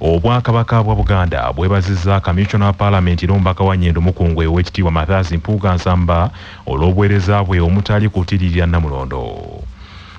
Obwakabaka bwa Buganda bwebazizza Commissioner wa Parliament n'omubaka wa Nyendo Mukungwe Oweekitiibwa Mathias Mpuuga Nsamba olw'obuweereza bwe omutali kutilirira Namulondo.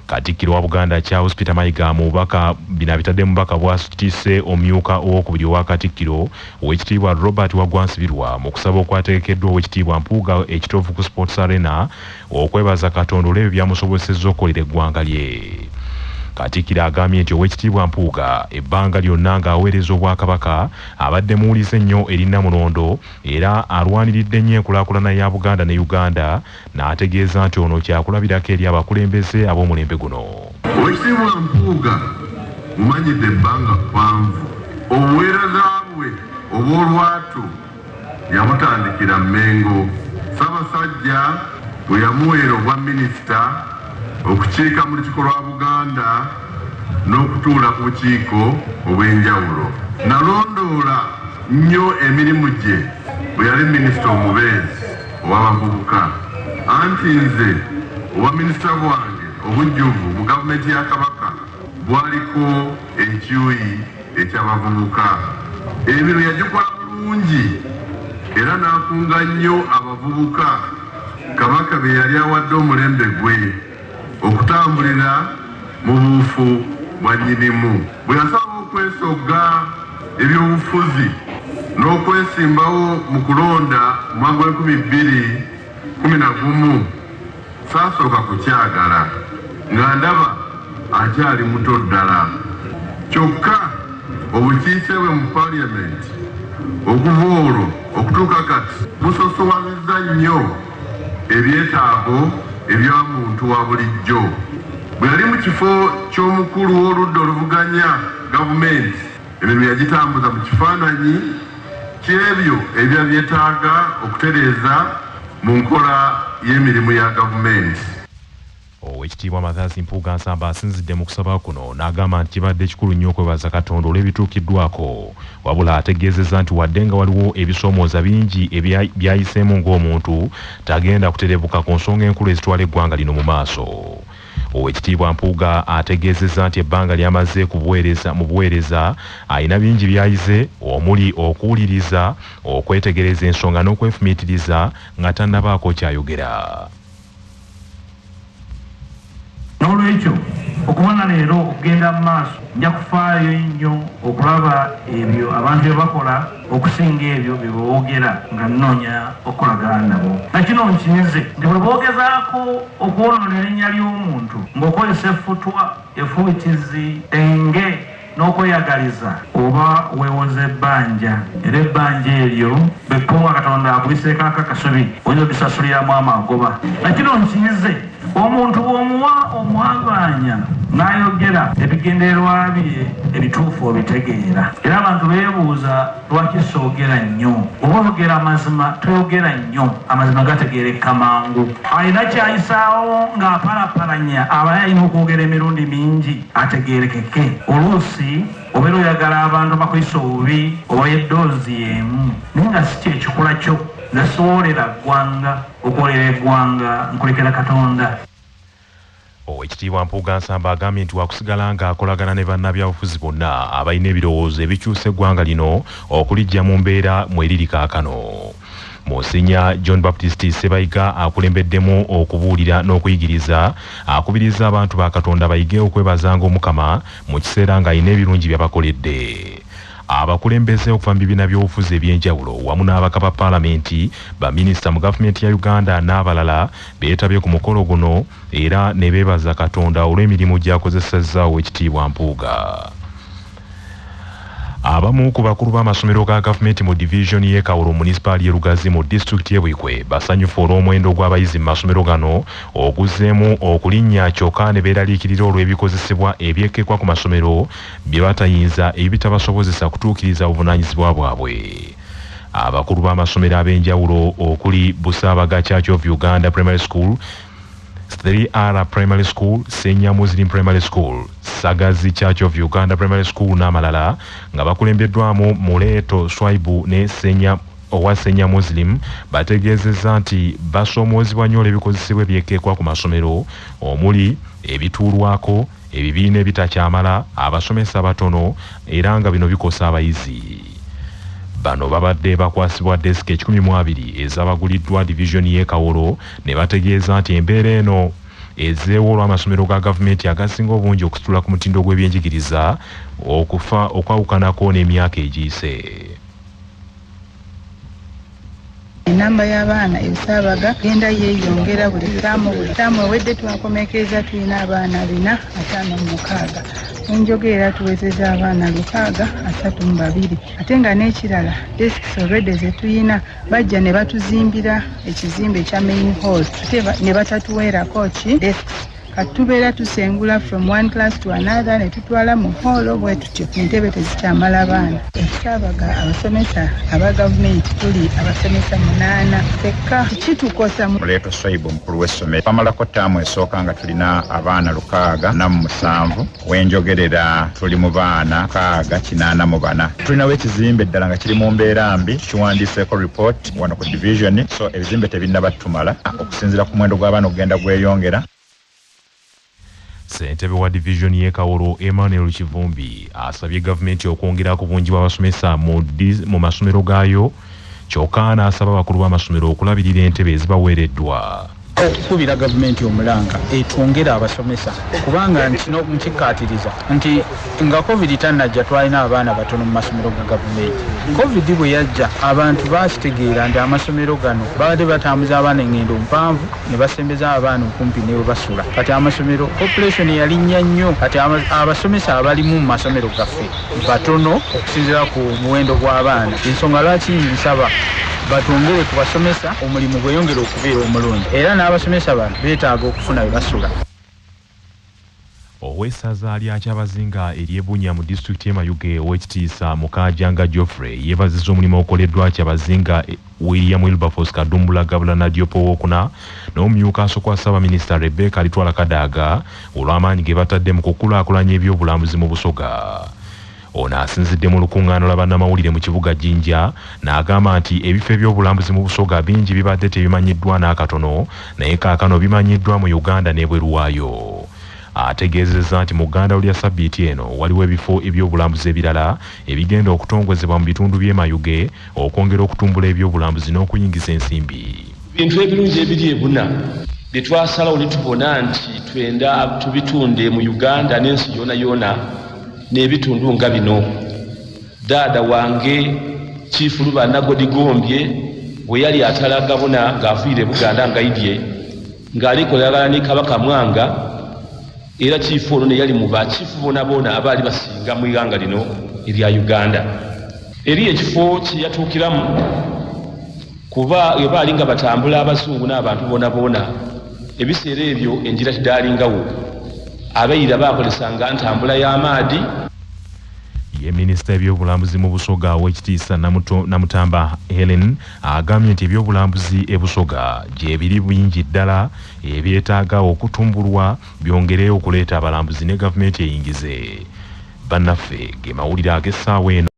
Katikkiro wa Buganda Charles Peter Mayiga mu bubaka binabitadde mubaka bwasitise omyuka owokubiri wa Katikkiro Oweekitiibwa Robert Wagwansibirwa mu kusaba okwategekeddwa Oweekitiibwa Mpuuga ekitovu ku Sports Arena okwebaza Katonda olw'ebyo byamusobozesezza okukolera eggwanga lye. Katikkiro agambye nti Oweekitiibwa Mpuuga ebbanga lyonna ng'aweereza Obwakabaka abadde muwulize nnyo eri Namulondo era alwaniridde nnyo enkulaakulana ya Buganda ne Uganda n'ategeeza nti ono kyakulabirako eri abakulembeze ab'omulembe guno. Oweekitiibwa Mpuuga mumanyidde ebbanga kwanvu obuweereza bwe obw'olwatu yamutandikira Mmengo. Ssaabasajja bwe yamuweera obwa minisita okukiika mu lukiiko lwa Buganda n'okutuula ku bukiiko obw'enjawulo. Nalondoola nnyo emirimu gye bwe yali minisita omubeezi ow'abavubuka. Anti nze obwa minisita bwange obujjuvu mu gavumenti ya Kabaka bwaliko ekyuyi eky'abavubuka. Emirimu yagikola bulungi era n'akunga nnyo abavubuka Kabaka be yali awadde omulembe gwe okutambulira mu buufu bwa nnyinimu. Bwe yasaba okwesogga ebyobufuzi n'okwesimbawo mu kulonda mu mwaka wa 2011 saasooka kukyagala nga ndaba akyali muto ddala. Kyokka obukiise bwe mu Parliament okuva olwo okutuuka kati busosobozezza nnyo ebyetaago ebya muntu wa bulijjo. Bwe yali mu kifo ky'omukulu w'oludda oluvuganya gavumenti emirimu yagitambuza mu kifaananyi ky'ebyo ebya byetaaga okutereeza mu nkola y'emirimu ya gavumenti. Oweekitiibwa Mathias Mpuuga Nsamba asinzidde mu kusaba kuno n'agamba nti kibadde kikulu nnyo okwebaza Katonda olw'ebituukiddwako wabula ategeezezza nti wadde nga waliwo ebisoomooza bingi ebyayiseemu ng'omuntu tagenda kuterebuka ku nsonga enkulu ezitwala eggwanga lino mu maaso. Oweekitiibwa Mpuuga ategeezezza nti ebbanga ly'amaze mu buweereza alina bingi by'ayize omuli okuwuliriza, okwetegereza ensonga n'okwefumiitiriza nga tannabaako kyayogera. N'olwekyo okubona leero okugenda mu maaso nja kufaayo ennyo okulaba ebyo abantu bye bakola okusinga ebyo bye boogera nga nnoonya okukolagana nabo. Nakino nkinyize nti bwe boogezaako okwonoona erinnya ly'omuntu ng'okozesa effutwa, effuutizi, enge n'okweyagaliza oba weewoza ebbanja era ebbanja eryo bekkonga Katonda akuliseeko akakasubi oyinza obisasuliramu amagoba. Nakino nkinyize omuntu bw'omuwa omwagaanya n'ayogera ebigendererwa bye ebituufu obitegeera era abantu beebuuza lwaki soogera nnyo. Oba oyogera amazima toyogera nnyo, amazima gategeereka mangu. Alina kyayisaawo ng'apalapalanya aba yalina okwogera emirundi mingi ategeerekeke. Oluusi obeera oyagala abantu bakuyisa obubi oba eddoozi y'emu naye nga si kyekikola kyo nasiwoolera ggwanga okwolera eggwanga nkulekera Katonda. Oweekitiibwa Mpuuga Nsamba agambye nti wakusigala ng'akolagana ne bannabyabufuzi bonna abalina ebirowoozo ebikyusa eggwanga lino okuliggya mu mbeera mw'eriri kaakano. Monsinya John Baptist Sebayiga akulembeddemu okubuulira n'okuyigiriza akubiriza abantu ba Katonda bayige okwebazanga Omukama mu kiseera ng'alina ebirungi by'abakoledde. Abakulembeze okuva mu bibiina by'obufuzi eby'enjawulo wamu n'abaka ba Paalamenti, baminisita mu gavumenti ya Uganda n'abalala beetabye ku mukolo guno era ne beebaza Katonda olw'emirimu gy'akozesezza Oweekitiibwa Mpuuga. Abamu ku bakulu b'amasomero ga gavumenti mu division y'e Kawolo munisipaali y'e Lugazi mu disitulikiti y'e Bwikwe basanyufu olw'omuwendo gw'abayizi mu masomero gano oguzzeemu okulinnya kyokka ne beeraliikirira olw'ebikozesebwa ebyekkekwa ku masomero bye batayinza ebitabasobozesa kutuukiriza obuvunaanyizibwa bwabwe. Abakulu b'amasomero ab'enjawulo okuli Busaabaga Church of Uganda Primary School, 3R Primary School, Senya Muslim Primary School, Sagazi Church of Uganda Primary School n'amalala nga bakulembeddwamu Muleeto Swaibu ne Senya owa Senya Muslim bategeezezza nti basoomoozebwa nnyo olw'ebikozesebwa ebyekkeekwa ku masomero omuli ebituulwako, ebibiina ebitakyamala abasomesa batono era nga bino bikosa abayizi. Bano babadde bakwasibwa desiki 12 ezabaguliddwa divisioni y'e Kawolo ne bategeeza nti embeera eno ezeewo olw'amasomero ga gavumenti agasinga obungi okusitula ku mutindo gw'ebyenjigiriza okwawukanako n'emyaka egiyise. Enamba y'abaana ebisaabaga genda yeeyongera buli ttaamu ewedde twakomekereza tulina abaana 456 enjogera tuwezeza abaana 632 ate nga n'ekirala desks already ze tuyina bajja ne batuzimbira ekizimbe ekya main hall ate ne batatuweerako ki desks katubeera tusengula from one class to another ne tutwala mu hall bwe tutyo entebe tezikyamala abaana. Ekisaabaga abasomesa aba gavumenti tuli abasomesa 8 fekka kitukosa Muleeto Swaibu mukulu w'essomero pamalako ttaamu esooka nga tulina abaana 647 wenjogerera tuli mu baana 684 tulinawo ekizimbe ddala nga kiri mu mbeera mbi kiwandiiseeko report wano ku division so ebizimbe tebinnaba tumala okusinziira ku muwendo gw'abaana ogenda gweyongera. Ssentebe wa divisioni y'e Kawolo Emmanuel Kivumbi asabye gavumenti okwongera ku bungi bw'abasomesa mu masomero gaayo kyokka n'asaba abakulu b'amasomero okulabirira entebe ezibaweereddwa. Okukubira gavumenti omulanga etwongera abasomesa kubanga kino nkikkaatiriza nti nga covid tannajja twalina abaana batono mu masomero ga gavumenti. Covid bwe yajja abantu bakitegeera nti amasomero gano baadde batambuza abaana engendo mpanvu ne basembeza abaana okumpi ne we basula. Kati amasomero population yalinnya nnyo kati abasomesa abalimu mu masomero gaffe batono okusinziira ku muwendo gw'abaana. Ensonga lwaki nsaba batongere ku basomesa omulimu gweyongere okubeera omulungi era n'abasomesa bano beetaaga okufuna we basula. Owessaza lya Kyabazinga ery'Ebunya mu disitulikiti y'e Mayuge ow'ekitiisa Mukaajanga Geoffrey yeebazizza omulimu okoleddwa Kyabazinga William Wilberforce Kadumbula Gabula Diop owookuna n'omumyuka asooka Ssaabaminisita Rebecca Litwala Kadaaga olw'amaanyi ge batadde mu kukulaakulanya ebyobulambuzi mu Busoga. Ono asinzidde mu lukuŋŋaano lwa bannamawulire mu kibuga Jinja n'agamba nti ebifo ebyobulambuzi mu Busoga bingi bibadde tebimanyiddwa n'akatono naye kaakano bimanyiddwa mu Uganda n'ebweru waayo. Ategeezezza nti mu Uganda olya Ssabbiiti eno waliwo ebifo ebyobulambuzi ebirala ebigenda okutongozebwa mu bitundu by'e Mayuge okwongera okutumbula ebyobulambuzi n'okuyingiza ensimbi. Bintu ebirungi ebiri e Buna bye twasalawo ne tubona nti twenda tubitunde mu Uganda n'ensi yoona n'ebitundu nga bino. Daada wange Chief Lubana Godigombye bwe yali atalaga Buna ng'afiire Buganda ngayidye ng'alikolera ne Kabaka Mwanga era Chief ono ne yali mu bachifu boona abaali basinga mu iganga lino erya Uganda. Eri ekifo kye yatuukiramu kuba bwe baali nga batambula abazungu n'abantu boona ebiseera ebyo enjira tidaalingawo abayira baakolesanga ntambula y'amaadi. Ye minisita ebyobulambuzi mu Busoga ow'ekitiisa Namutamba Helen agambye nti ebyobulambuzi e Busoga gye biri bingi ddala ebyetaaga okutumbulwa byongere okuleeta abalambuzi ne gavumenti eyingize. Bannaffe ge mawulire ag'essaawa eno.